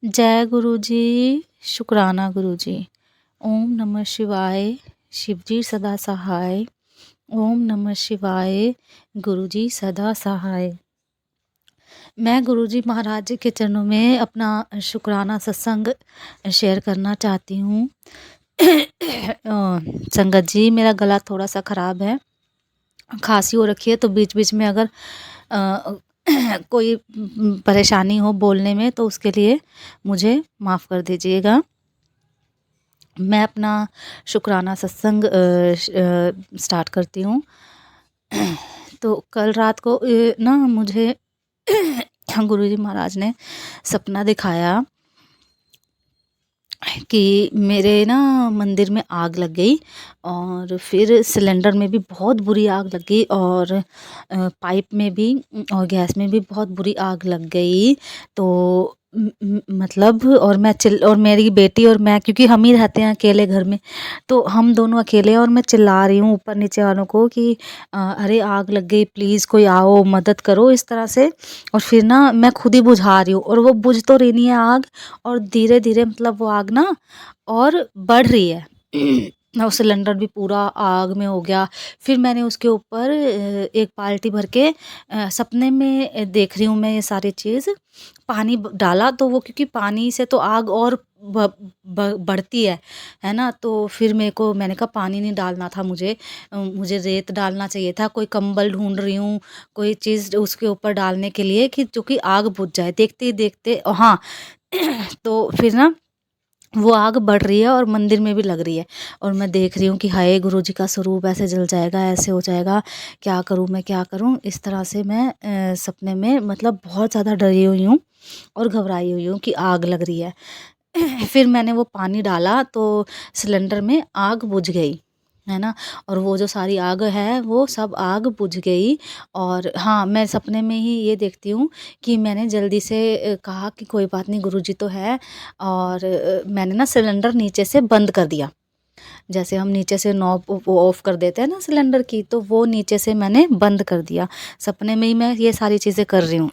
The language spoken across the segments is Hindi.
जय गुरु जी। शुक्राना गुरु जी। ओम नमः शिवाय। शिव जी सदा सहाय। ओम नमः शिवाय। गुरु जी सदा सहाय। मैं गुरु जी महाराज जी के चरणों में अपना शुक्राना सत्संग शेयर करना चाहती हूँ। संगत जी, मेरा गला थोड़ा सा ख़राब है, खांसी हो रखी है, तो बीच बीच में अगर अ, कोई परेशानी हो बोलने में तो उसके लिए मुझे माफ़ कर दीजिएगा। मैं अपना शुक्राना सत्संग स्टार्ट करती हूँ। तो कल रात को ना मुझे गुरुजी महाराज ने सपना दिखाया कि मेरे ना मंदिर में आग लग गई, और फिर सिलेंडर में भी बहुत बुरी आग लग गई, और पाइप में भी और गैस में भी बहुत बुरी आग लग गई। तो मतलब और मेरी बेटी और मैं, क्योंकि हम ही रहते हैं अकेले घर में, तो हम दोनों अकेले हैं, और मैं चिल्ला रही हूँ ऊपर नीचे वालों को कि अरे आग लग गई, प्लीज़ कोई आओ मदद करो, इस तरह से। और फिर ना मैं खुद ही बुझा रही हूँ, और वो बुझ तो रही नहीं है आग, और धीरे धीरे मतलब वो आग ना और बढ़ रही है। वो सिलेंडर भी पूरा आग में हो गया। फिर मैंने उसके ऊपर एक बाल्टी भर के सपने में देख रही हूँ मैं ये सारी चीज़, पानी डाला, तो वो क्योंकि पानी से तो आग और बढ़ती है ना। तो फिर मैंने कहा पानी नहीं डालना था मुझे, मुझे रेत डालना चाहिए था। कोई कंबल ढूंढ रही हूँ, कोई चीज़ उसके ऊपर डालने के लिए कि जो कि आग बुझ जाए। देखते ही देखते हाँ तो फिर ना वो आग बढ़ रही है और मंदिर में भी लग रही है, और मैं देख रही हूँ कि हाय गुरु जी का स्वरूप ऐसे जल जाएगा, ऐसे हो जाएगा, क्या करूँ मैं, क्या करूँ। इस तरह से मैं सपने में मतलब बहुत ज़्यादा डरी हुई हूँ और घबराई हुई हूँ कि आग लग रही है। फिर मैंने वो पानी डाला तो सिलेंडर में आग बुझ गई, है ना। और वो जो सारी आग है वो सब आग बुझ गई। और हाँ, मैं सपने में ही ये देखती हूँ कि मैंने जल्दी से कहा कि कोई बात नहीं, गुरुजी तो है। और मैंने ना सिलेंडर नीचे से बंद कर दिया, जैसे हम नीचे से नॉब वो ऑफ कर देते हैं ना सिलेंडर की, तो वो नीचे से मैंने बंद कर दिया। सपने में ही मैं ये सारी चीज़ें कर रही हूँ।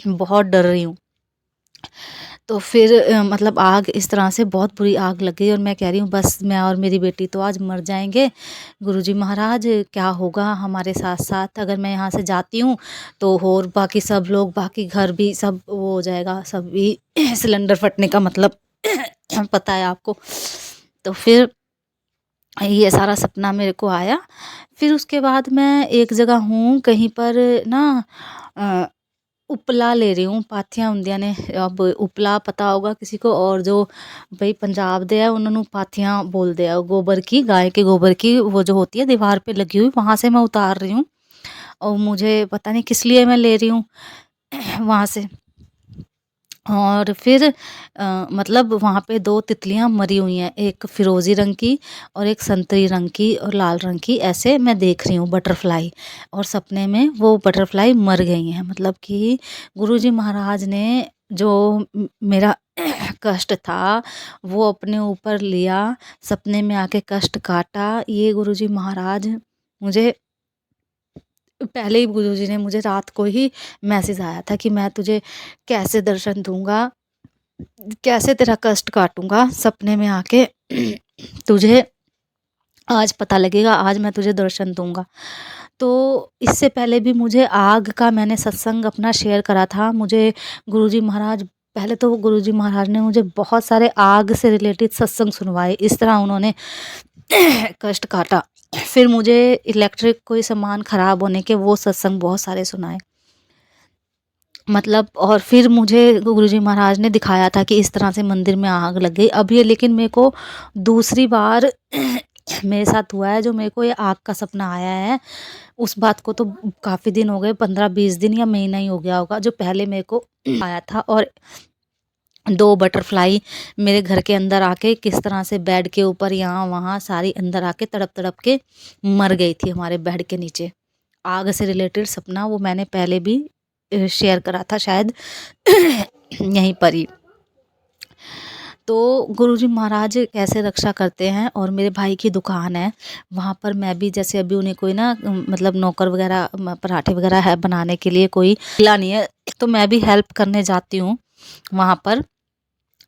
बहुत डर रही हूँ। तो फिर मतलब आग इस तरह से बहुत बुरी आग लग गई, और मैं कह रही हूँ बस मैं और मेरी बेटी तो आज मर जाएंगे। गुरुजी महाराज क्या होगा हमारे साथ साथ, अगर मैं यहाँ से जाती हूँ तो और बाकी सब लोग, बाकी घर भी सब वो हो जाएगा, सब भी सिलेंडर फटने का मतलब पता है आपको। तो फिर ये सारा सपना मेरे को आया। फिर उसके बाद मैं एक जगह हूँ कहीं पर ना, उपला ले रही हूँ, पाथियां ਹੁੰਦੀਆਂ ने। अब उपला पता होगा किसी को, और जो भाई पंजाब दे है उन्होंने पाथियां बोलते हैं, गोबर की, गाय के गोबर की, वो जो होती है दीवार पे लगी हुई, वहां से मैं उतार रही हूँ। और मुझे पता नहीं किस लिए मैं ले रही हूँ वहां से। और फिर मतलब वहाँ पे 2 तितलियाँ मरी हुई हैं, एक फ़िरोज़ी रंग की और एक संतरी रंग की और लाल रंग की, ऐसे मैं देख रही हूँ बटरफ्लाई। और सपने में वो बटरफ्लाई मर गई हैं। मतलब कि गुरुजी महाराज ने जो मेरा कष्ट था वो अपने ऊपर लिया, सपने में आके कष्ट काटा। ये गुरुजी महाराज मुझे पहले ही, गुरुजी ने मुझे रात को ही मैसेज आया था कि मैं तुझे कैसे दर्शन दूँगा, कैसे तेरा कष्ट काटूँगा सपने में आके, तुझे आज पता लगेगा, आज मैं तुझे दर्शन दूँगा। तो इससे पहले भी मुझे आग का मैंने सत्संग अपना शेयर करा था। मुझे गुरुजी महाराज, पहले तो गुरुजी महाराज ने मुझे बहुत सारे आग से रिलेटेड सत्संग सुनवाए, इस तरह उन्होंने कष्ट काटा। फिर मुझे इलेक्ट्रिक कोई सामान ख़राब होने के वो सत्संग बहुत सारे सुनाए, मतलब। और फिर मुझे गुरुजी महाराज ने दिखाया था कि इस तरह से मंदिर में आग लग गई। अब ये लेकिन मेरे को दूसरी बार मेरे साथ हुआ है जो मेरे को ये आग का सपना आया है। उस बात को तो काफ़ी दिन हो गए, 15-20 दिन या महीना ही हो गया होगा, जो पहले मेरे को आया था। और 2 बटरफ्लाई मेरे घर के अंदर आके किस तरह से बेड के ऊपर यहाँ वहाँ सारी अंदर आके तड़प तड़प के मर गई थी हमारे बेड के नीचे। आग से रिलेटेड सपना वो मैंने पहले भी शेयर करा था शायद यहीं पर ही। तो गुरुजी महाराज कैसे रक्षा करते हैं। और मेरे भाई की दुकान है, वहाँ पर मैं भी, जैसे अभी उन्हें कोई ना मतलब नौकर वगैरह पराठे वगैरह है बनाने के लिए कोई मिला नहीं है, तो मैं भी हेल्प करने जाती हूँ वहाँ पर।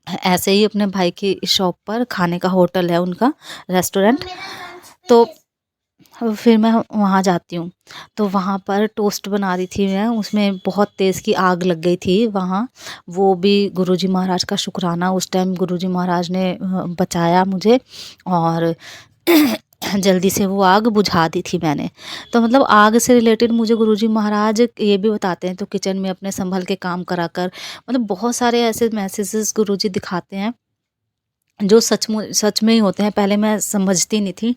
ऐसे ही अपने भाई की शॉप पर खाने का होटल है उनका, रेस्टोरेंट। तो फिर मैं वहाँ जाती हूँ, तो वहाँ पर टोस्ट बना रही थी मैं, उसमें बहुत तेज़ की आग लग गई थी वहाँ। वो भी गुरुजी महाराज का शुक्राना, उस टाइम गुरुजी महाराज ने बचाया मुझे, और जल्दी से वो आग बुझा दी थी मैंने। तो मतलब आग से रिलेटेड मुझे गुरुजी महाराज ये भी बताते हैं, तो किचन में अपने संभल के काम करा कर, मतलब बहुत सारे ऐसे मैसेजेस गुरुजी दिखाते हैं जो सच में ही होते हैं। पहले मैं समझती नहीं थी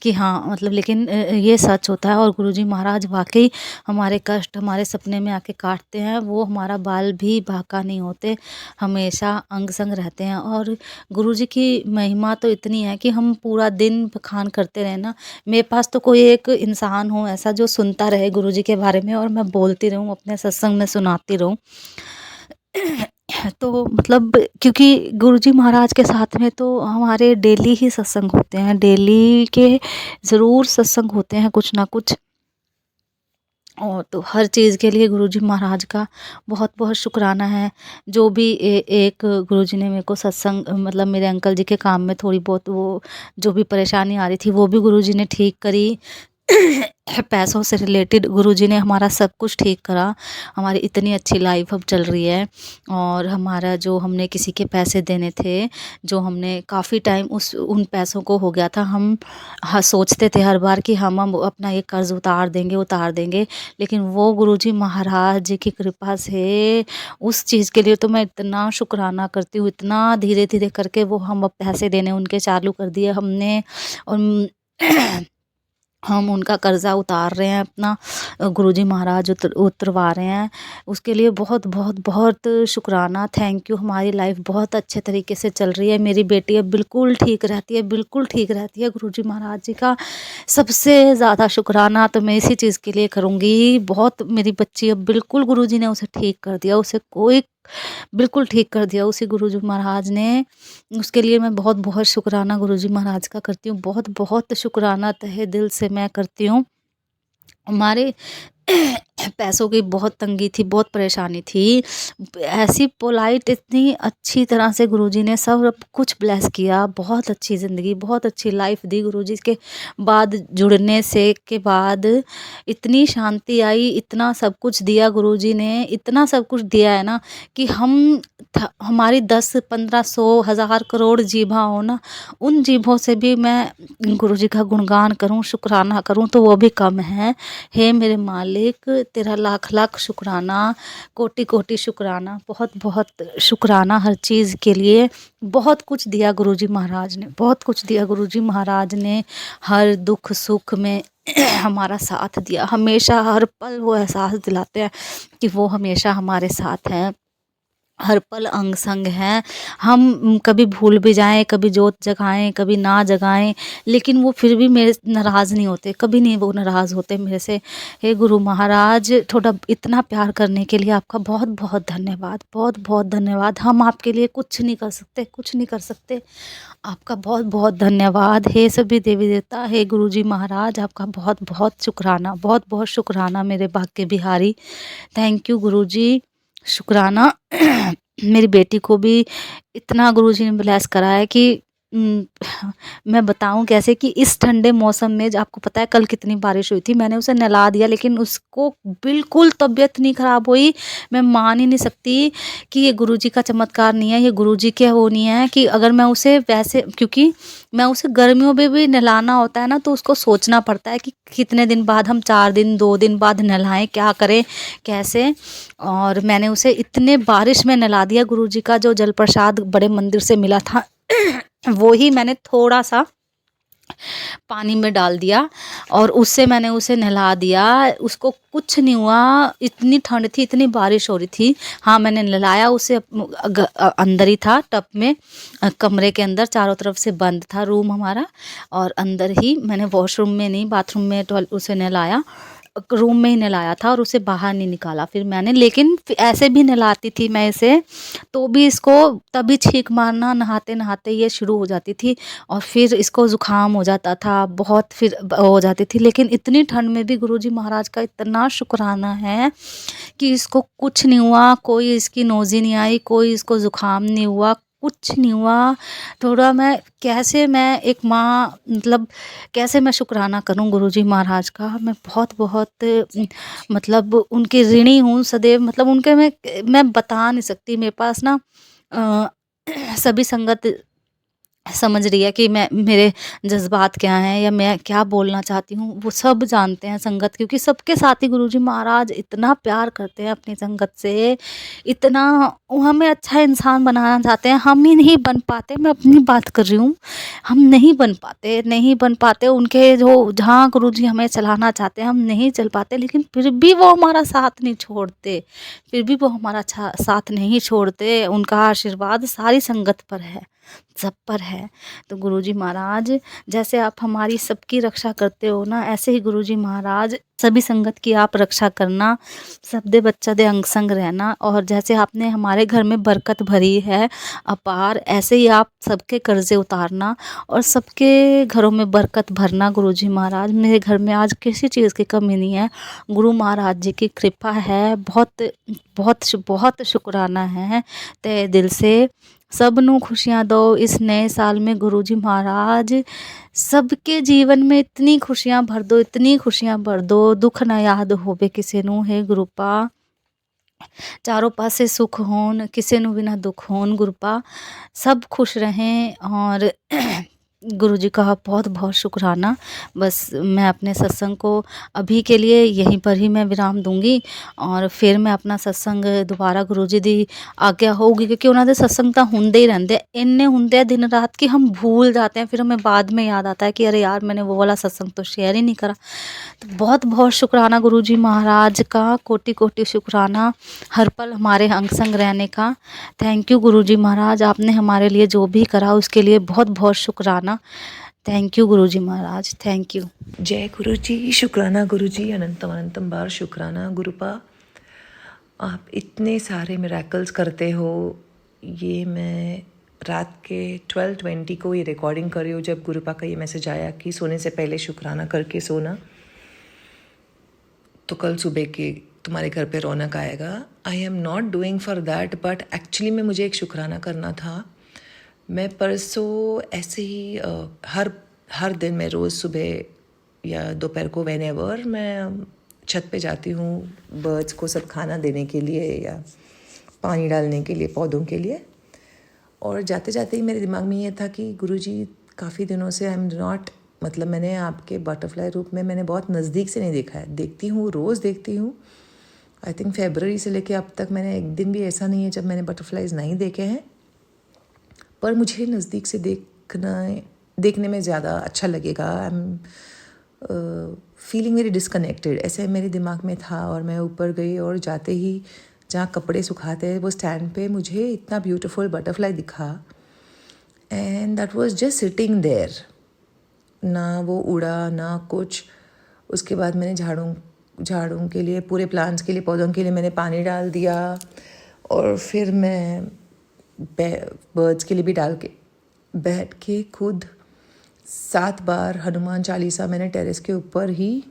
कि हाँ मतलब, लेकिन ये सच होता है, और गुरुजी महाराज वाक़ई हमारे कष्ट हमारे सपने में आके काटते हैं। वो हमारा बाल भी बांका नहीं होते, हमेशा अंग-संग रहते हैं। और गुरुजी की महिमा तो इतनी है कि हम पूरा दिन बखान करते रहें ना, मेरे पास तो कोई एक इंसान हो ऐसा जो सुनता रहे गुरुजी के बारे में, और मैं बोलती रहूँ, अपने सत्संग में सुनाती रहूँ। तो मतलब, क्योंकि गुरुजी महाराज के साथ में तो हमारे डेली ही सत्संग होते हैं, डेली के ज़रूर सत्संग होते हैं कुछ ना कुछ। और तो हर चीज़ के लिए गुरुजी महाराज का बहुत-बहुत शुक्राना है। जो भी एक गुरुजी ने मेरे को सत्संग, मतलब मेरे अंकल जी के काम में थोड़ी बहुत वो जो भी परेशानी आ रही थी, वो भी गुरुजी ने ठीक करी। पैसों से रिलेटेड गुरुजी ने हमारा सब कुछ ठीक करा। हमारी इतनी अच्छी लाइफ अब चल रही है, और हमारा जो हमने किसी के पैसे देने थे, जो हमने काफ़ी टाइम उन पैसों को हो गया था, हम सोचते थे हर बार कि हम अपना ये कर्ज़ उतार देंगे। लेकिन वो गुरुजी महाराज जी की कृपा से उस चीज़ के लिए तो मैं इतना शुक्राना करती हूँ, इतना धीरे-धीरे करके वो हम अब पैसे देने उनके चालू कर दिए हमने। उम, हम उनका कर्ज़ा उतार रहे हैं अपना, गुरुजी महाराज उतरवा रहे हैं। उसके लिए बहुत बहुत बहुत शुक्राना, थैंक यू। हमारी लाइफ बहुत अच्छे तरीके से चल रही है। मेरी बेटी अब बिल्कुल ठीक रहती है, बिल्कुल ठीक रहती है। गुरुजी महाराज जी का सबसे ज़्यादा शुक्राना तो मैं इसी चीज़ के लिए करूँगी। बहुत, मेरी बच्ची अब बिल्कुल गुरुजी ने उसे ठीक कर दिया, उसे कोई बिल्कुल ठीक कर दिया उसी गुरुजी महाराज ने। उसके लिए मैं बहुत-बहुत शुक्राना गुरुजी महाराज का करती हूँ। बहुत-बहुत शुक्राना तहे दिल से मैं करती हूँ। हमारे पैसों की बहुत तंगी थी, बहुत परेशानी थी। ऐसी पोलाइट, इतनी अच्छी तरह से गुरुजी ने सब कुछ ब्लेस किया। बहुत अच्छी ज़िंदगी, बहुत अच्छी लाइफ़ दी गुरुजी के बाद जुड़ने से के बाद। इतनी शांति आई, इतना सब कुछ दिया गुरुजी ने, इतना सब कुछ दिया है ना कि हमारी 10, 15, 100, हज़ार, करोड़ जीभा हो ना, उन जीभों से भी मैं गुरुजी का गुणगान करूँ, शुक्राना करूँ तो वो भी कम है। हे मेरे मालिक, तेरा लाख लाख शुक्राना, कोटि कोटि शुक्राना, बहुत बहुत शुक्राना हर चीज़ के लिए। बहुत कुछ दिया गुरुजी महाराज ने, बहुत कुछ दिया गुरुजी महाराज ने। हर दुख सुख में हमारा साथ दिया, हमेशा हर पल वो एहसास दिलाते हैं कि वो हमेशा हमारे साथ हैं, हर पल अंग संग हैं। हम कभी भूल भी जाएँ, कभी जोत जगाएँ, कभी ना जगाएँ, लेकिन वो फिर भी मेरे नाराज़ नहीं होते, कभी नहीं वो नाराज़ होते मेरे से। हे गुरु महाराज, थोड़ा इतना प्यार करने के लिए आपका बहुत-बहुत धन्यवाद, बहुत-बहुत धन्यवाद। हम आपके लिए कुछ नहीं कर सकते, कुछ नहीं कर सकते। आपका बहुत-बहुत धन्यवाद। हे सभी देवी-देवता, हे गुरुजी महाराज, आपका बहुत-बहुत शुक्राना, बहुत-बहुत शुक्राना मेरे भाग्य बिहारी। थैंक यू गुरुजी, शुक्राना। मेरी बेटी को भी इतना गुरुजी ने ब्लेस करा है कि उम, मैं बताऊँ कैसे, कि इस ठंडे मौसम में, जो आपको पता है कल कितनी बारिश हुई थी, मैंने उसे नहला दिया लेकिन उसको बिल्कुल तबीयत नहीं ख़राब हुई। मैं मान ही नहीं सकती कि ये गुरुजी का चमत्कार नहीं है, ये गुरुजी के वो नहीं है कि अगर मैं उसे वैसे, क्योंकि मैं उसे गर्मियों में भी नहलाना होता है ना, तो उसको सोचना पड़ता है कि कितने दिन बाद हम, 4 दिन, 2 दिन बाद नहलाएँ, क्या करें, कैसे? और मैंने उसे इतने बारिश में नहला दिया। गुरुजी का जो जल प्रसाद बड़े मंदिर से मिला था वो ही मैंने थोड़ा-सा पानी में डाल दिया और उससे मैंने उसे नहला दिया। उसको कुछ नहीं हुआ, इतनी ठंड थी, इतनी बारिश हो रही थी। हाँ, मैंने नहलाया उसे, अंदर ही था टब में, कमरे के अंदर, चारों तरफ से बंद था रूम हमारा, और अंदर ही मैंने, वॉशरूम में नहीं, बाथरूम में उसे नहलाया। रूम में ही नहलाया था और उसे बाहर नहीं निकाला फिर मैंने। लेकिन ऐसे भी नहलाती थी मैं इसे, तो भी इसको तभी छींक मारना नहाते-नहाते ये शुरू हो जाती थी, और फिर इसको ज़ुकाम हो जाता था बहुत, फिर हो जाती थी। लेकिन इतनी ठंड में भी गुरुजी महाराज का इतना शुक्राना है कि इसको कुछ नहीं हुआ, कोई इसकी नोज़ी नहीं आई, कोई इसको ज़ुकाम नहीं हुआ, कुछ नहीं हुआ। थोड़ा मैं एक माँ मतलब कैसे मैं शुक्राना करूँ गुरुजी महाराज का। मैं बहुत बहुत मतलब उनकी ऋणी हूँ सदैव। मतलब उनके मैं बता नहीं सकती। मेरे पास ना अ, सभी संगत समझ रही है कि मैं मेरे जज़्बात क्या हैं या मैं क्या बोलना चाहती हूँ, वो सब जानते हैं संगत, क्योंकि सबके साथ ही गुरुजी महाराज इतना प्यार करते हैं अपनी संगत से, इतना वो हमें अच्छा इंसान बनाना चाहते हैं। हम ही नहीं बन पाते, मैं अपनी बात कर रही हूँ, हम नहीं बन पाते उनके जो जहाँ गुरुजी हमें चलाना चाहते हैं हम नहीं चल पाते, लेकिन फिर भी वो हमारा साथ नहीं छोड़ते, फिर भी वो हमारा साथ नहीं छोड़ते। उनका आशीर्वाद सारी संगत पर है, सब पर है। तो गुरुजी महाराज जैसे आप हमारी सबकी रक्षा करते हो ना, ऐसे ही गुरुजी महाराज सभी संगत की आप रक्षा करना, सब दे बच्चा दे अंग संग रहना। और जैसे आपने हमारे घर में बरकत भरी है अपार, ऐसे ही आप सबके कर्जे उतारना और सबके घरों में बरकत भरना गुरुजी महाराज। मेरे घर में आज किसी चीज़ की कमी नहीं है, गुरु महाराज जी की कृपा है। बहुत बहुत बहुत शुक्राना है तहे दिल से। सब नू खुशियाँ दो इस नए साल में गुरुजी महाराज, सबके जीवन में इतनी खुशियाँ भर दो, इतनी खुशियाँ भर दो, दुख ना याद होवे किसी नू। हे गुरुपा चारों पासे सुख होन, किसी नू भी ना दुख होन गुरुपा, सब खुश रहें। और गुरुजी का बहुत बहुत शुक्राना। बस मैं अपने सत्संग को अभी के लिए यहीं पर ही मैं विराम दूंगी, और फिर मैं अपना सत्संग दोबारा गुरुजी दी आज्ञा होगी, क्योंकि उन्होंने सत्संग तो होंदे ही रहते हैं, इन्ने होंदे हैं दिन रात कि हम भूल जाते हैं। फिर हमें बाद में याद आता है कि अरे यार मैंने वो वाला सत्संग तो शेयर ही नहीं करा। तो बहुत बहुत शुक्राना गुरुजी महाराज का, कोटि कोटि शुक्राना हर पल हमारे अंग संग रहने का। थैंक यू गुरुजी महाराज, आपने हमारे लिए जो भी करा उसके लिए बहुत बहुत शुक्राना। Thank you Guruji Maharaj, thank you. जय गुरु जी, शुक्राना गुरु जी, अनंतम अनंतम बार शुक्राना गुरुपा। आप इतने सारे मिरेकल्स करते हो। ये मैं रात के 12:20 को ये रिकॉर्डिंग कर रही हूँ जब गुरुपा का ये मैसेज आया कि सोने से पहले शुक्राना करके सोना, तो कल सुबह के तुम्हारे घर पे रौनक आएगा। I am not doing for that, but actually में मुझे एक शुक्राना करना था। मैं परसों ऐसे ही हर दिन मैं रोज़ सुबह या दोपहर को व्हेनेवर मैं छत पे जाती हूँ बर्ड्स को सब खाना देने के लिए या पानी डालने के लिए पौधों के लिए। और जाते जाते ही मेरे दिमाग में ये था कि गुरुजी काफ़ी दिनों से आई एम नॉट, मतलब मैंने आपके बटरफ्लाई रूप में मैंने बहुत नज़दीक से नहीं देखा है। देखती हूँ, रोज़ देखती हूँ। आई थिंक फरवरी से लेके अब तक मैंने एक दिन भी ऐसा नहीं है जब मैंने बटरफ्लाइज नहीं देखे हैं, पर मुझे नज़दीक से देखने में ज़्यादा अच्छा लगेगा। आई एम फीलिंग वेरी डिस्कनेक्टेड, ऐसे मेरे दिमाग में था। और मैं ऊपर गई और जाते ही जहाँ कपड़े सुखाते हैं वो स्टैंड पे मुझे इतना ब्यूटीफुल बटरफ्लाई दिखा, and that was just sitting there, ना वो उड़ा ना कुछ। उसके बाद मैंने झाड़ू के लिए, पूरे प्लांट्स के लिए, पौधों के लिए मैंने पानी डाल दिया, और फिर मैं बर्ड्स के लिए भी डाल के बैठ के खुद 7 बार हनुमान चालीसा मैंने टेरेस के ऊपर ही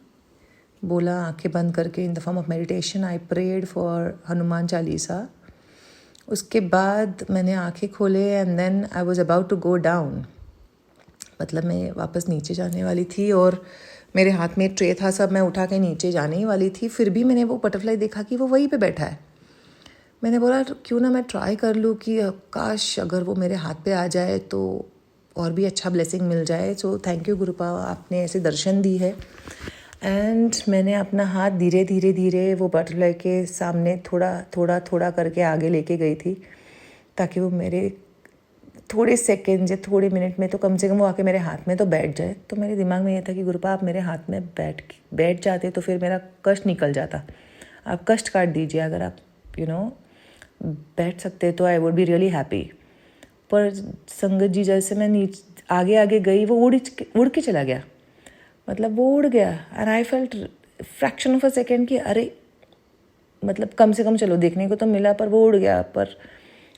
बोला, आंखें बंद करके। In the form of meditation I prayed for Hanuman Chalisa. उसके बाद मैंने आंखें खोले and then I was about to go down, मतलब मैं वापस नीचे जाने वाली थी और मेरे हाथ में ट्रे था, सब मैं उठा के नीचे जाने ही वाली थी। फिर भी मैंने वो बटरफ्लाई देखा कि वो वहीं पे बैठा है। मैंने बोला क्यों ना मैं ट्राई कर लूँ कि काश अगर वो मेरे हाथ पे आ जाए तो और भी अच्छा ब्लेसिंग मिल जाए। सो थैंक यू गुरुपा, आपने ऐसे दर्शन दी है। एंड मैंने अपना हाथ धीरे धीरे धीरे वो बटरफ्लाई के सामने थोड़ा करके आगे लेके गई थी, ताकि वो मेरे थोड़े सेकेंड या थोड़े मिनट में तो कम से कम वो आके मेरे हाथ में तो बैठ जाए। तो मेरे दिमाग में ये था कि गुरुपा आप मेरे हाथ में बैठ जाते तो फिर मेरा कष्ट निकल जाता। आप कष्ट काट दीजिए, अगर आप बैठ सकते तो I would be really happy. पर संगत जी जैसे मैं नीचे आगे आगे गई, वो उड़ के चला गया, मतलब वो उड़ गया। And I felt fraction of a second कि अरे, मतलब कम से कम चलो देखने को तो मिला, पर वो उड़ गया। पर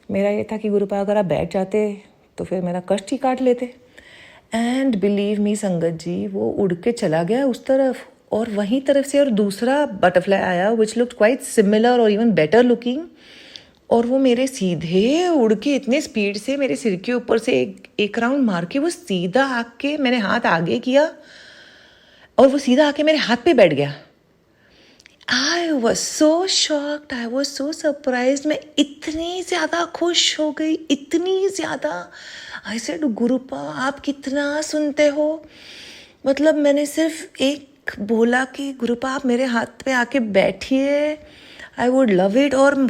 मेरा ये था कि गुरुपा अगर आप बैठ जाते तो फिर मेरा कष्ट ही काट लेते। एंड बिलीव मी संगत जी, वो उड़ के चला गया उस तरफ, और वहीं तरफ से और दूसरा बटरफ्लाई आया विच लुक्ड क्वाइट सिमिलर और इवन बेटर लुकिंग, और वो मेरे सीधे उड़ के इतने स्पीड से मेरे सिर के ऊपर से एक राउंड मार के वो सीधा आके, मैंने हाथ आगे किया और वो सीधा आके मेरे हाथ पे बैठ गया। I was so shocked, I was so surprise. मैं इतनी ज़्यादा खुश हो गई, इतनी ज़्यादा। आई सेड गुरुपा आप कितना सुनते हो। मतलब मैंने सिर्फ एक बोला कि गुरुपा आप मेरे हाथ पे आके बैठिए, आई वुड लव इट। और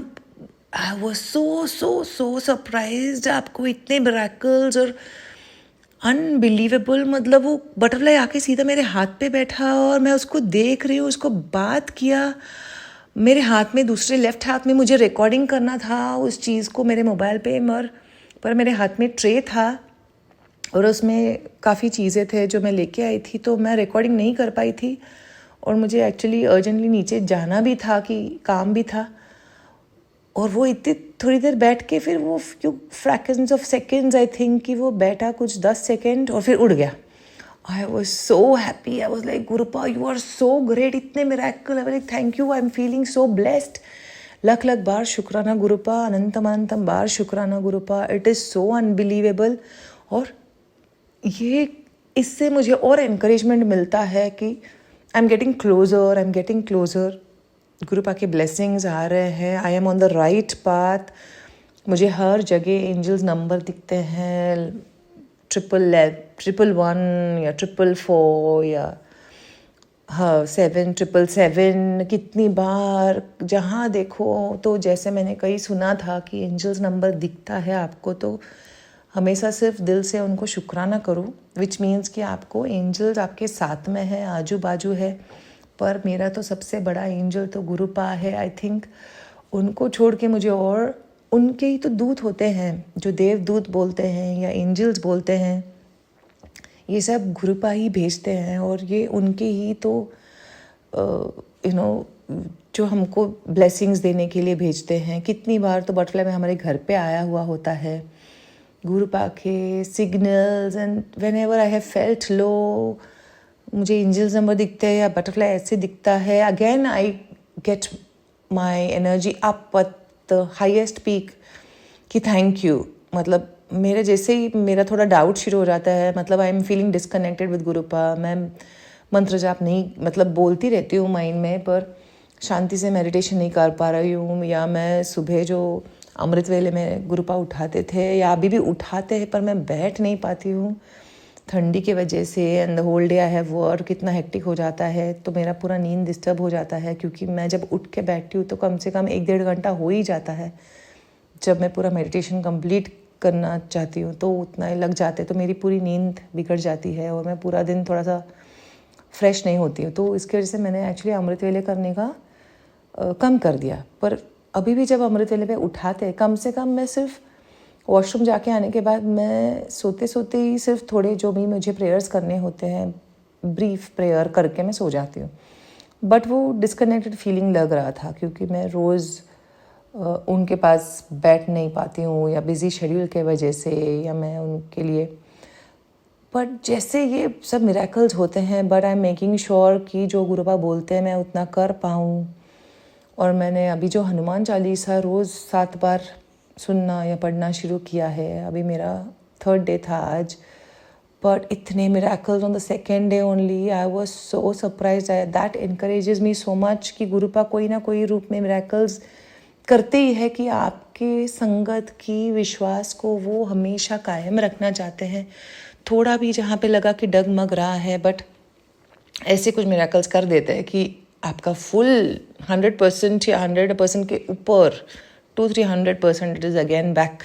आई was so so so surprised. आपको इतने मिरेकल्स और अनबिलीवेबल, मतलब वो बटरफ्लाई आके सीधा मेरे हाथ पे बैठा और मैं उसको देख रही हूँ, उसको बात किया। मेरे हाथ में, दूसरे लेफ्ट हाथ में मुझे रिकॉर्डिंग करना था उस चीज़ को मेरे मोबाइल पे, पर मेरे हाथ में ट्रे था और उसमें काफ़ी चीज़ें थे जो मैं लेके आई थी, तो मैं रिकॉर्डिंग नहीं कर पाई थी और मुझे एक्चुअली अर्जेंटली नीचे जाना भी था, कि काम भी था। और वो इतनी थोड़ी देर बैठ के फिर वो fractions of seconds, I think कि वो बैठा कुछ 10 सेकेंड और फिर उड़ गया। I was so happy. I was like Gurupa you are so great, इतने miracle. I like thank you, I am feeling so blessed. Lakh लख बार शुक्राना गुरुपा, अनंतम अनंतम बार शुक्राना Gurupa. It is so unbelievable. और ये इससे मुझे और एनकरेजमेंट मिलता है कि I am getting closer, I am getting closer. Gurupa के ब्लेसिंग्स आ रहे हैं, I am on the right path. मुझे हर जगह एंजल्स नंबर दिखते हैं, 111 या 444 या 777। कितनी बार जहाँ देखो तो, जैसे मैंने कहीं सुना था कि एंजल्स नंबर दिखता है आपको, तो हमेशा सिर्फ दिल से उनको शुक्राना करो, विच मीन्स कि आपको एंजल्स आपके साथ में है, आजू बाजू है। पर मेरा तो सबसे बड़ा एंजल तो गुरुपा है। आई थिंक उनको छोड़ के मुझे, और उनके ही तो दूत होते हैं जो देवदूत बोलते हैं या एंजल्स बोलते हैं, ये सब गुरुपा ही भेजते हैं। और ये उनके ही तो जो हमको ब्लेसिंग्स देने के लिए भेजते हैं। कितनी बार तो बटरफ्लाई में हमारे घर पे आया हुआ होता है गुरुपा के signals. And whenever I have felt low, मुझे एंजल्स नंबर दिखते हैं या बटरफ्लाई ऐसे दिखता है, again I get my energy up at the highest peak कि थैंक यू। मतलब मेरे जैसे ही मेरा थोड़ा डाउट शुरू हो जाता है, मतलब I am feeling disconnected with Gurupa. मैं मंत्र जाप नहीं, मतलब बोलती रहती हूँ माइंड में, पर शांति से मेडिटेशन नहीं कर पा रही हूँ। या मैं सुबह जो अमृत वेले में गुरुपा उठाते थे या अभी भी उठाते हैं, पर मैं बैठ नहीं पाती हूँ ठंडी की वजह से। And the whole day I have work, कितना हेक्टिक हो जाता है, तो मेरा पूरा नींद डिस्टर्ब हो जाता है। क्योंकि मैं जब उठ के बैठती हूँ तो कम से कम 1-1.5 घंटा हो ही जाता है। जब मैं पूरा मेडिटेशन कंप्लीट करना चाहती हूँ तो उतना ही लग जाते, तो मेरी पूरी नींद बिगड़ जाती है और मैं पूरा दिन थोड़ा सा फ्रेश नहीं होती हूँ। तो इसकी वजह से मैंने एक्चुअली अमृत वेले करने का कम कर दिया। पर अभी भी जब अमृत वेले पे उठाते, कम से कम मैं सिर्फ वॉशरूम जाके आने के बाद मैं सोते सोते ही सिर्फ थोड़े जो भी मुझे प्रेयर्स करने होते हैं, ब्रीफ प्रेयर करके मैं सो जाती हूँ। बट वो डिस्कनेक्टेड फीलिंग लग रहा था, क्योंकि मैं रोज़ उनके पास बैठ नहीं पाती हूँ या बिज़ी शेड्यूल के वजह से, या मैं उनके लिए। बट जैसे ये सब मिरेकल्स होते हैं, but I am making sure कि जो गुरुपा बोलते हैं मैं उतना कर पाऊँ। और मैंने अभी जो हनुमान चालीसा रोज़ 7 बार सुनना या पढ़ना शुरू किया है। अभी मेरा 3rd डे था आज, बट इतने miracles on the 2nd day only. I was so surprise. That encourages me so much कि गुरुपा कोई ना कोई रूप में मिरेकल्स करते ही है, कि आपके संगत की विश्वास को वो हमेशा कायम रखना चाहते हैं। थोड़ा भी जहाँ पे लगा कि डगमग रहा है, बट ऐसे कुछ मिरेकल्स कर देते हैं कि आपका फुल 100% या 100% के ऊपर 200-300% इट इज़ अगेन बैक,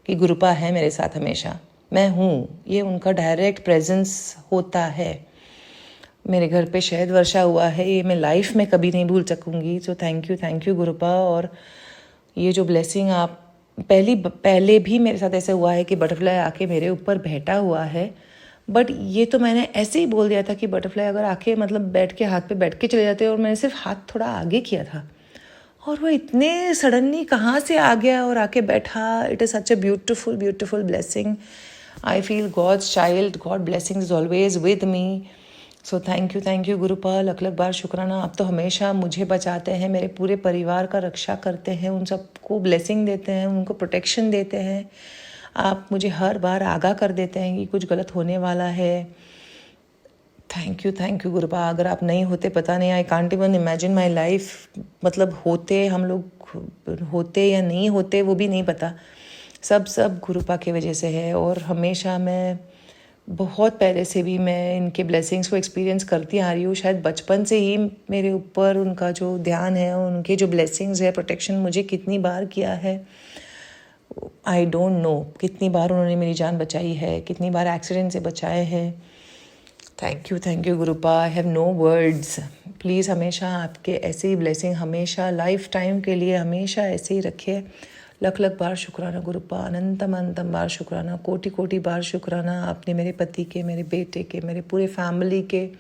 कि गुरुपा है मेरे साथ हमेशा, मैं हूँ। ये उनका डायरेक्ट प्रेजेंस होता है। मेरे घर पे शहद वर्षा हुआ है, ये मैं लाइफ में कभी नहीं भूल सकूँगी। सो थैंक यू गुरुपा। और ये जो ब्लेसिंग आप पहले भी मेरे साथ ऐसे हुआ है कि बटरफ्लाई आके मेरे ऊपर बैठा हुआ है, बट ये तो मैंने ऐसे ही बोल दिया था कि बटरफ्लाई अगर आके मतलब बैठ के हाथ पे बैठ के चले जाते, और मैंने सिर्फ हाथ थोड़ा आगे किया था और वो इतने सडनली कहाँ से आ गया और आके बैठा। It is such a beautiful blessing. I feel God's child, God blessing is always with me. So thank you Gurupal, लख लख बार शुक्राना। आप तो हमेशा मुझे बचाते हैं, मेरे पूरे परिवार का रक्षा करते हैं, उन सबको ब्लेसिंग देते हैं, उनको प्रोटेक्शन देते हैं। आप मुझे हर बार आगाह कर देते हैं कि कुछ गलत होने वाला है। Thank you गुरुपा। अगर आप नहीं होते पता नहीं, I can't even imagine my life. मतलब होते हम लोग, होते या नहीं होते वो भी नहीं पता। सब गुरुपा की वजह से है। और हमेशा मैं बहुत पहले से भी मैं इनके ब्लेसिंग्स को एक्सपीरियंस करती आ रही हूँ। शायद बचपन से ही मेरे ऊपर उनका जो ध्यान है, उनके जो ब्लेसिंग्स है, प्रोटेक्शन मुझे कितनी बार किया है आई डोंट नो। कितनी बार उन्होंने मेरी जान बचाई है, कितनी बार एक्सीडेंट से बचाए हैं। Thank you Gurupa. I have no words. Please हमेशा आपके ऐसे ही ब्लेसिंग हमेशा लाइफ टाइम के लिए हमेशा ऐसे ही रखिए। लख लख बार शुक्राना गुरुपा, अनंतम अनंतम बार शुक्राना, कोटि कोटि बार शुक्राना। आपने मेरे पति के, मेरे बेटे के, मेरे पूरे फैमिली के,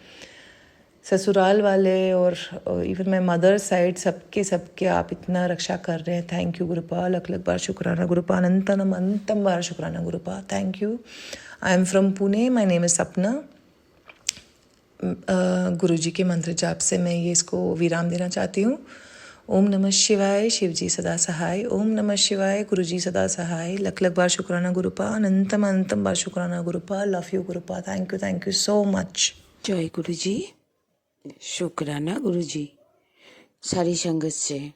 ससुराल वाले और इवन माई मदर साइड सबके आप इतना रक्षा कर रहे हैं। थैंक यू गुरुपा, लख लख बार शुक्राना गुरुपा, अनंतम अनंतम बार शुक्राना Gurupa. Thank you. I am from Pune, my name is Sapna. Guruji के मंत्र जाप से मैं ये इसको विराम देना चाहती हूँ। ओम नमः शिवाय, शिवजी सदा सहाय। ओम नमः शिवाय, गुरुजी सदा सहाय। लख लख बार शुक्राना गुरुपा, अनंतम अनंतम बार शुक्राना Gurupa. Love you Gurupa, thank you so much. जय गुरु जी। शुक्राना गुरु जी। सारी संगत से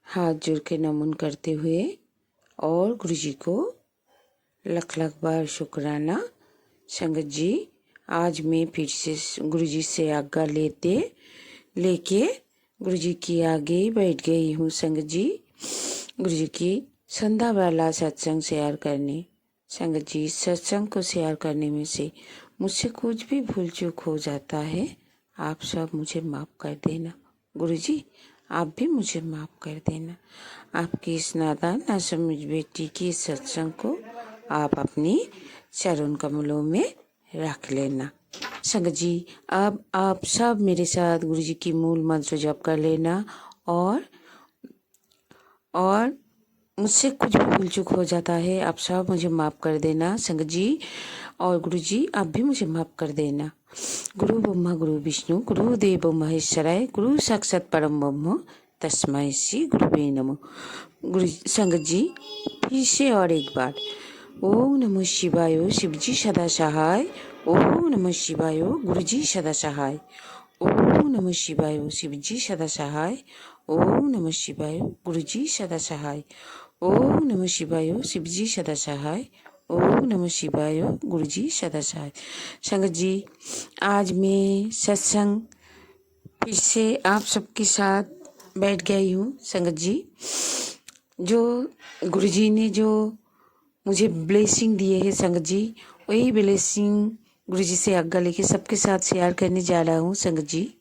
हाथ जोड़ के नमन करते हुए और गुरु जी को लख लख बार शुक्राना। संगत जी, आज मैं फिर से गुरु जी से आज्ञा लेके गुरु जी की आगे बैठ गई हूँ। संगत जी, गुरु जी की संध्या वाला सत्संग शेयर करने। संगत जी, सत्संग को शेयर करने में से मुझसे कुछ भी भूल चूक हो जाता है, आप सब मुझे माफ़ कर देना। गुरु जी, आप भी मुझे माफ़ कर देना। आपकी इस नादान ना समझ बेटी की सत्संग को आप अपनी चरण कमलों में रख लेना। संगत जी, अब आप सब मेरे साथ गुरु जी की मूल मंत्र जप कर लेना और मुझसे कुछ भी भूल चूक हो जाता है, आप सब मुझे माफ़ कर देना। संगत जी और गुरु जी, आप भी मुझे माफ़ कर देना। गुरु ब्रह्मा गुरु विष्णु गुरु देव महेश्वराय, गुरु साक्षात परम ब्रह्म तस्मै श्री गुरुवे नमः। गुरु संगत जी, फिर से और एक बार ओम नमः शिवाय, शिवजी सदा सहाय। ओम नमः शिवाय, गुरुजी सदा सहाय। ओम नमः शिवाय, शिवजी सदा सहाय। ओम नमः शिवाय, गुरुजी सदा सहाय। ओम नमः शिवाय, शिवजी सदा सहाय। ओम नमः शिवाय, गुरुजी सदा सहाय। संगत जी, आज मैं सत्संग फिर से आप सबके साथ बैठ गई हूँ। संगत जी, जो गुरुजी ने जो मुझे ब्लेसिंग दिए है संगत जी, वही ब्लेसिंग गुरुजी से आज्ञा लेके सबके साथ शेयर करने जा रहा हूँ। संगत जी,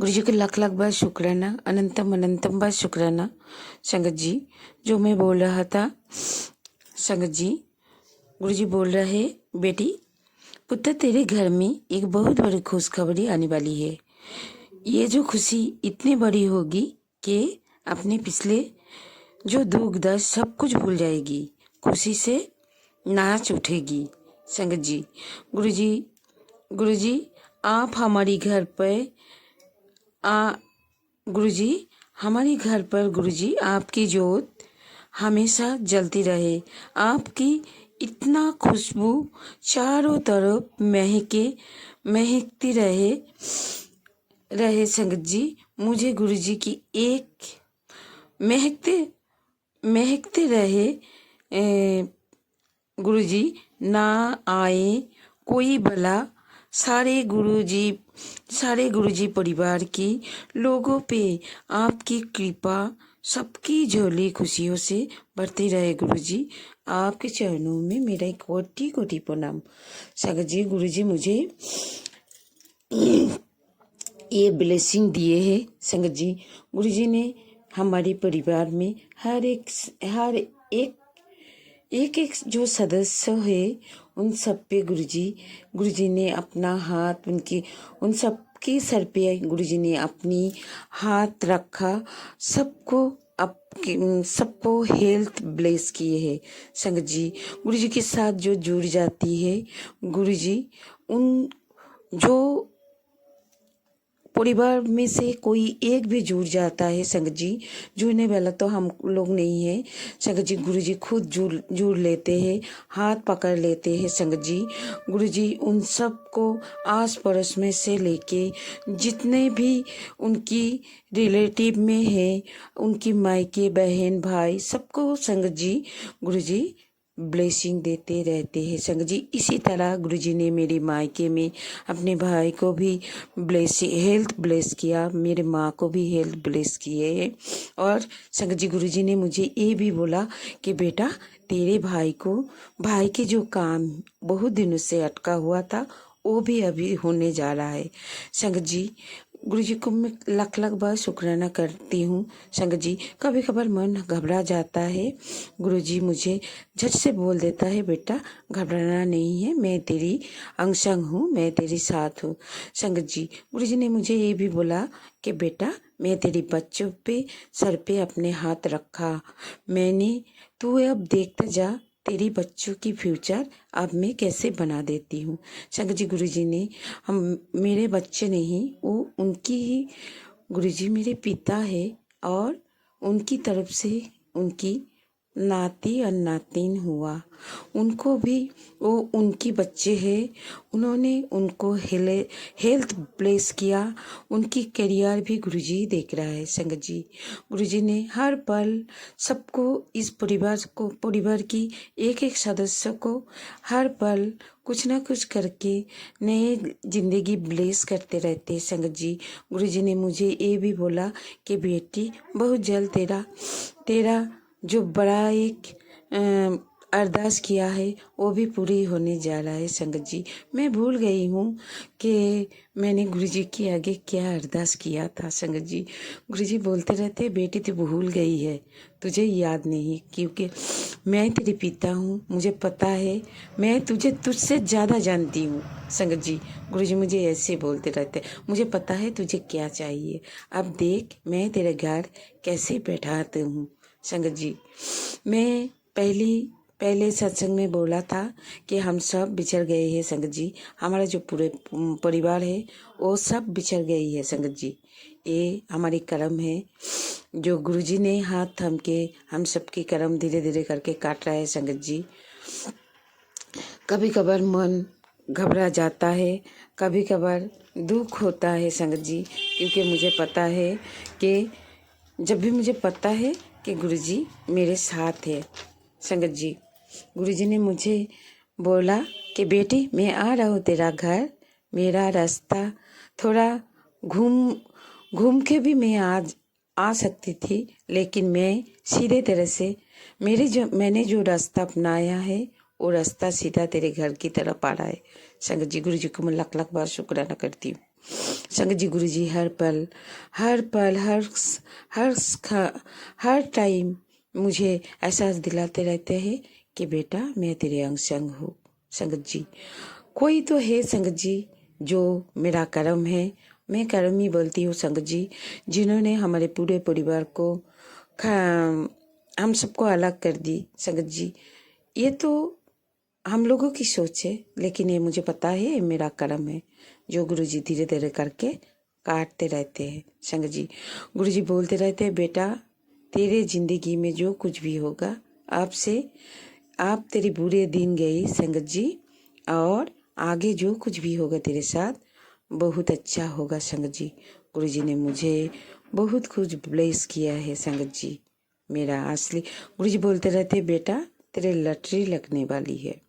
गुरुजी को लाख लाख बार शुक्राना, अनंतम अनंतम बार शुक्राना। संगत जी, जो मैं बोल रहा था, संगत जी, गुरुजी बोल रहे, बेटी पुत्र तेरे घर में एक बहुत बड़ी खुशखबरी आने वाली है। ये जो खुशी इतनी बड़ी होगी कि अपने पिछले जो दुख दर्द सब कुछ भूल जाएगी, खुशी से नाच उठेगी। संगत जी, गुरुजी आप हमारी घर पर गुरुजी हमारे घर पर गुरुजी आपकी ज्योत हमेशा जलती रहे। आपकी इतना खुशबू चारों तरफ महकती रहे। संगत जी, मुझे गुरुजी की एक महकते रहे। गुरुजी ना आए कोई भला, सारे गुरुजी परिवार की लोगों पे आपकी कृपा सबकी झोली खुशियों से भरती रहे। गुरुजी, आपके चरणों में मेरा कोटि कोटि प्रणाम। संगत जी, गुरुजी मुझे ये ब्लेसिंग दिए हैं। संगत जी, गुरुजी ने हमारे परिवार में हर एक जो सदस्य है उन सब पे गुरुजी ने अपना हाथ उन सबके सर पे गुरुजी ने अपनी हाथ रखा। सबको हेल्थ ब्लेस किए है। संगत जी, गुरुजी के साथ जो जुड़ जाती है, गुरुजी जो परिवार में से कोई एक भी जुड़ जाता है संगत जी, जुड़ने वाला तो हम लोग नहीं है संगत जी। गुरु जी खुद जुड़ लेते हैं, हाथ पकड़ लेते हैं संगत जी। गुरु जी उन सब को आस पड़ोस में से लेके जितने भी उनकी रिलेटिव में है, उनकी मायके बहन भाई सबको संगत जी गुरु जी ब्लेसिंग देते रहते हैं संगत जी। इसी तरह गुरुजी ने मेरे मायके में अपने भाई को भी हेल्थ ब्लेस किया, मेरे माँ को भी हेल्थ ब्लेस किए है। और संगत जी गुरुजी ने मुझे ये भी बोला कि बेटा तेरे भाई के जो काम बहुत दिनों से अटका हुआ था वो भी अभी होने जा रहा है संगत जी। गुरु जी को मैं लाख लाख बार शुक्राना करती हूँ संगत जी। कभी कभार मन घबरा जाता है, गुरु जी मुझे झट से बोल देता है बेटा घबराना नहीं है, मैं तेरी अंग संग हूँ, मैं तेरे साथ हूँ संगत जी। गुरु जी ने मुझे ये भी बोला कि बेटा मैं तेरी बच्चों पे सर पे अपने हाथ रखा, तू अब देखता जा तेरी बच्चों की फ्यूचर अब मैं कैसे बना देती हूँ संगत जी। गुरुजी ने हम मेरे बच्चे नहीं, वो उनकी ही गुरुजी मेरे पिता है और उनकी तरफ से उनकी नाती और नातिन हुआ, उनको भी वो उनकी बच्चे हैं, उन्होंने उनको हेल्थ ब्लेस किया, उनकी करियर भी गुरुजी देख रहा है संगत जी। गुरुजी ने हर पल सबको, इस परिवार की एक एक सदस्य को हर पल कुछ ना कुछ करके नए जिंदगी ब्लेस करते रहते हैं संगत जी। गुरुजी ने मुझे ये भी बोला कि बेटी बहुत जल्द तेरा जो बड़ा एक अरदास किया है वो भी पूरी होने जा रहा है संगत जी। मैं भूल गई हूँ कि मैंने गुरुजी के आगे क्या अरदास किया था संगत जी। गुरुजी बोलते रहते बेटी तू भूल गई है, तुझे याद नहीं, क्योंकि मैं तेरे पिता हूँ, मुझे पता है, मैं तुझसे ज़्यादा जानती हूँ संगत जी। गुरुजी मुझे ऐसे बोलते रहते, मुझे पता है तुझे क्या चाहिए, अब देख मैं तेरे घर कैसे बैठाती हूँ संगत जी। मैं पहले सत्संग में बोला था कि हम सब बिछड़ गए हैं संगत जी, हमारा जो पूरे परिवार है वो सब बिछड़ गई है संगत जी। ये हमारी कर्म है जो गुरुजी ने हाथ थाम के हम सबकी कर्म धीरे धीरे करके काट रहा है संगत जी। कभी कभार मन घबरा जाता है, कभी कभार दुख होता है संगत जी, क्योंकि मुझे पता है कि जब भी मुझे पता है कि गुरुजी मेरे साथ है संगत जी। गुरुजी ने मुझे बोला कि बेटी मैं आ रहा हूँ तेरा घर, मेरा रास्ता थोड़ा घूम के भी मैं आज आ सकती थी, लेकिन मैं सीधे तरह से मैंने जो रास्ता अपनाया है वो रास्ता सीधा तेरे घर की तरफ आ रहा है संगत जी। गुरुजी को मैं लाख लाख बार शुक्राना करती हूँ संगत जी। गुरुजी हर पल हर टाइम मुझे एहसास दिलाते रहते हैं कि बेटा मैं तेरे अंग संग हूँ संगत जी। कोई तो है संगत जी जो मेरा कर्म है, मैं कर्म ही बोलती हूँ संगत जी, जिन्होंने हमारे पूरे परिवार को हम सबको अलग कर दी संगत जी। ये तो हम लोगों की सोच है, लेकिन ये मुझे पता है ये मेरा कर्म है जो गुरुजी धीरे धीरे करके काटते रहते हैं संगत जी। गुरुजी बोलते रहते हैं बेटा तेरे जिंदगी में जो कुछ भी होगा आप तेरी बुरे दिन गई संगत जी, और आगे जो कुछ भी होगा तेरे साथ बहुत अच्छा होगा संगत जी। गुरुजी ने मुझे बहुत कुछ ब्लेस किया है संगत जी। मेरा असली गुरुजी बोलते रहते बेटा तेरे लटरी लगने वाली है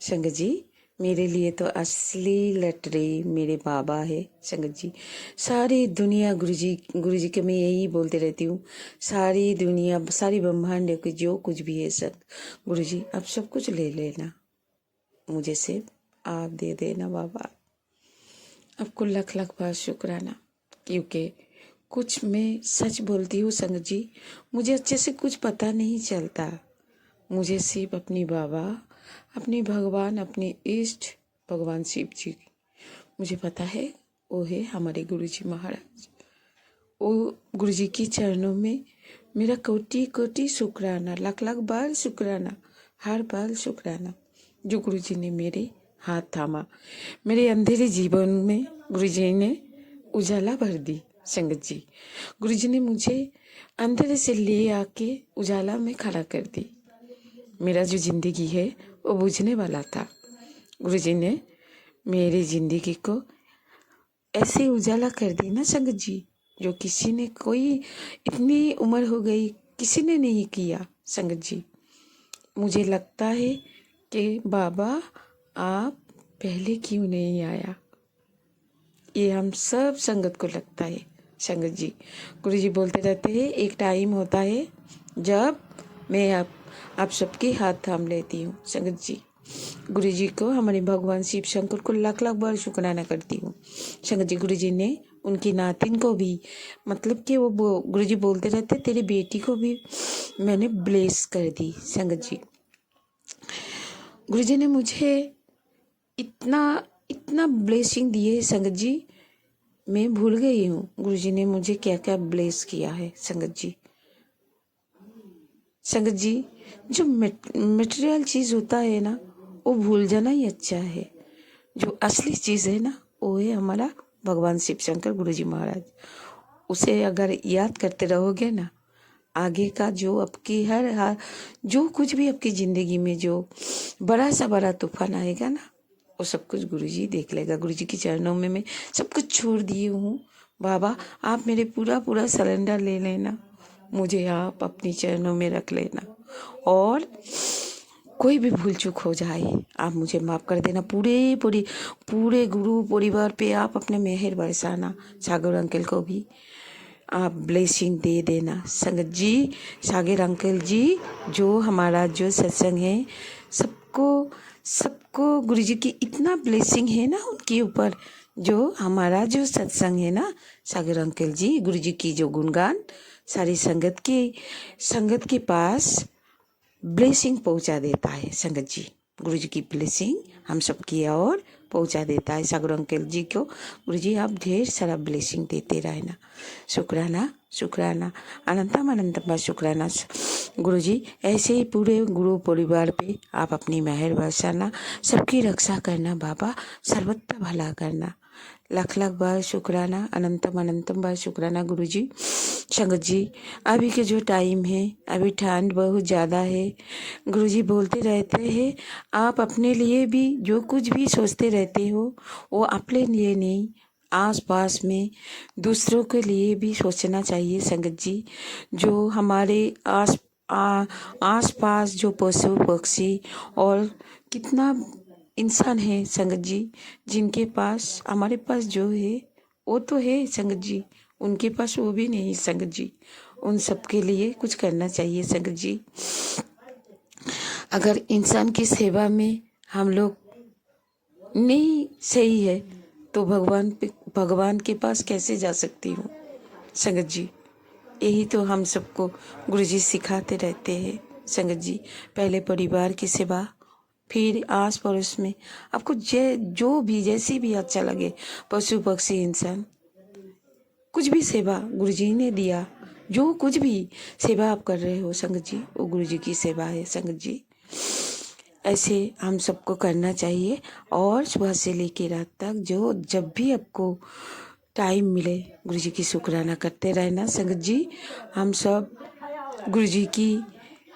संगत जी। मेरे लिए तो असली लटरी मेरे बाबा है संगत जी। सारी दुनिया गुरुजी के मैं यही बोलते रहती हूँ, सारी दुनिया सारी ब्रह्मांड के जो कुछ भी है सब गुरुजी अब सब कुछ ले लेना, मुझे सिर्फ आप दे देना बाबा। आपको लाख लाख बार शुक्राना, क्योंकि कुछ मैं सच बोलती हूँ संगत जी, मुझे अच्छे से कुछ पता नहीं चलता, मुझे सिर्फ अपनी बाबा, अपने भगवान, अपने इष्ट भगवान शिव जी मुझे पता है वो है हमारे गुरुजी महाराज। वो गुरुजी के चरणों में मेरा कोटि कोटि शुक्राना, लाख लाख बार शुक्राना, हर बार शुक्राना जो गुरुजी ने मेरे हाथ थामा। मेरे अंधेरे जीवन में गुरुजी ने उजाला भर दी। संगत जी, गुरुजी ने मुझे अंधेरे से ले आके उजाला में खड़ा कर दी। मेरा जो जिंदगी है वो बुझने वाला था, गुरुजी ने मेरी जिंदगी को ऐसे उजाला कर दी ना संगत जी, जो किसी ने, कोई इतनी उम्र हो गई किसी ने नहीं किया। संगत जी, मुझे लगता है कि बाबा आप पहले क्यों नहीं आया, ये हम सब संगत को लगता है। संगत जी, गुरुजी बोलते रहते हैं एक टाइम होता है जब मैं आप सबके हाथ थाम लेती हूँ। संगत जी, गुरुजी को, हमारे भगवान शिव शंकर को लाख लाख बार शुक्राना करती हूँ। संगत जी, गुरुजी ने उनकी नातिन को भी, मतलब कि वो गुरुजी बोलते रहते तेरी बेटी को भी मैंने ब्लेस कर दी। संगत जी, गुरुजी ने मुझे इतना इतना ब्लेसिंग दिए। संगत जी, मैं भूल गई हूँ गुरुजी ने मुझे क्या क्या ब्लेस किया है। संगत जी, संगत जी, जो मटेरियल चीज होता है ना वो भूल जाना ही अच्छा है। जो असली चीज है ना वो है हमारा भगवान शिव शंकर गुरुजी महाराज। उसे अगर याद करते रहोगे ना, आगे का जो आपकी हर जो कुछ भी आपकी जिंदगी में जो बड़ा सा बड़ा तूफान आएगा ना, वो सब कुछ गुरुजी देख लेगा। गुरुजी के चरणों में मैं सब कुछ छोड़ दिए हूँ। बाबा आप मेरे पूरा पूरा सरेंडर ले लेना, मुझे आप अपनी चरणों में रख लेना, और कोई भी भूल चूक हो जाए आप मुझे माफ़ कर देना। पूरे गुरु परिवार पे आप अपने मेहर बरसाना। सागर अंकल को भी आप ब्लेसिंग दे देना। संगत जी, सागर अंकल जी, जो हमारा जो सत्संग है, सबको गुरुजी की इतना ब्लेसिंग है ना उनके ऊपर। जो हमारा जो सत्संग है ना, सागर अंकल जी गुरुजी की जो गुणगान सारी संगत के पास ब्लेसिंग पहुंचा देता है। संगत जी, गुरुजी की ब्लेसिंग हम सबकी ओर पहुंचा देता है। सागर अंकल जी को गुरुजी आप ढेर सारा ब्लेसिंग देते रहना। शुक्राना शुक्राना, अनंतम अनंतम शुक्राना। गुरुजी ऐसे ही पूरे गुरु परिवार पे आप अपनी मेहर बरसाना, सबकी रक्षा करना बाबा, सर्वत्र भला करना। लाख लाख बार शुक्राना, अनंतम अनंतम बार शुक्राना गुरुजी। संगत जी, अभी के जो टाइम है, अभी ठंड बहुत ज़्यादा है। गुरुजी बोलते रहते हैं आप अपने लिए भी जो कुछ भी सोचते रहते हो वो अपने लिए नहीं, आस पास में दूसरों के लिए भी सोचना चाहिए। संगत जी, जो हमारे आस पास जो पशु पक्षी और कितना इंसान है संगत जी, जिनके पास हमारे पास जो है वो तो है संगत जी, उनके पास वो भी नहीं संगत जी। उन सब के लिए कुछ करना चाहिए संगत जी। अगर इंसान की सेवा में हम लोग नहीं सही है तो भगवान के पास कैसे जा सकती हूँ संगत जी। यही तो हम सबको गुरुजी सिखाते रहते हैं संगत जी। पहले परिवार की सेवा, फिर आस पड़ोस में आपको जो भी जैसी भी अच्छा लगे, पशु पक्षी इंसान, कुछ भी सेवा गुरुजी ने दिया, जो कुछ भी सेवा आप कर रहे हो संगत जी, वो गुरुजी की सेवा है संगत जी। ऐसे हम सबको करना चाहिए, और सुबह से लेकर रात तक जब भी आपको टाइम मिले गुरुजी की शुक्राना करते रहना संगत जी। हम सब गुरुजी की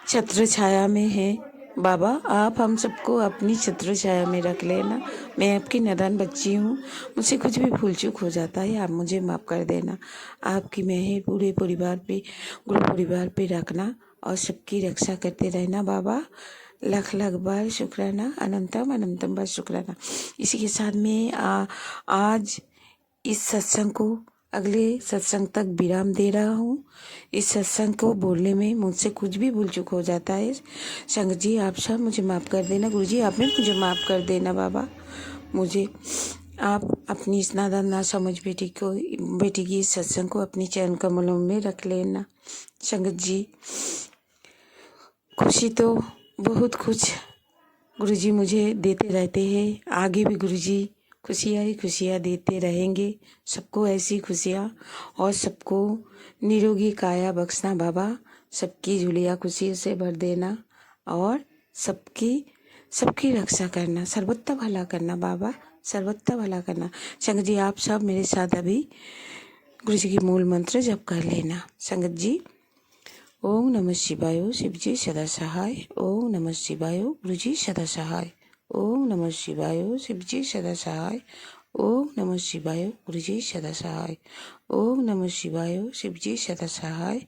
छत्र छाया में हैं। बाबा आप हम सबको अपनी छत्र छाया में रख लेना। मैं आपकी नादान बच्ची हूँ, मुझसे कुछ भी भूल चूक हो जाता है, आप मुझे माफ़ कर देना। आपकी मेहर पूरे परिवार पे, गुरु परिवार पे रखना और सबकी रक्षा करते रहना बाबा। लाख लाख बार शुक्राना, अनंतम अनंतम बार शुक्राना। इसी के साथ में आज इस सत्संग को अगले सत्संग तक विराम दे रहा हूँ। इस सत्संग को बोलने में मुझसे कुछ भी भूल चूक हो जाता है संगत जी, आप सब मुझे माफ़ कर देना। गुरुजी आप भी मुझे माफ़ कर देना बाबा। मुझे आप अपनी इस नादान ना समझ बेटी की इस सत्संग को अपनी चरण कमलों में रख लेना संगत जी। खुशी तो बहुत कुछ गुरुजी मुझे देते रहते हैं, आगे भी गुरुजी खुशियाँ ही खुशियाँ देते रहेंगे सबको, ऐसी खुशियाँ, और सबको निरोगी काया बख्शना बाबा। सबकी झुलिया खुशियों से भर देना और सबकी सबकी रक्षा करना, सर्वत्र भला करना बाबा, सर्वत्र भला करना। संगत जी आप सब मेरे साथ अभी गुरु जी की मूल मंत्र जप कर लेना। संगत जी ओम नमः शिवाय, शिव जी सदा सहाय। ओम नमः शिवाय, गुरु जी सदा सहाय। ओम नमः शिवाय, शिव जी सदा सहाय। ओम नमः शिवाय, गुरु जी सदा सहाय। ओम नमः शिवाय, शिव जी सदा सहाय।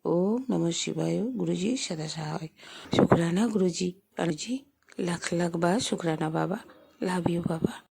ओम नमः शिवाय, गुरु जी सदा सहाय। शुक्राना गुरु जी, लाख लाख बार शुक्राना बाबा। Love you Baba.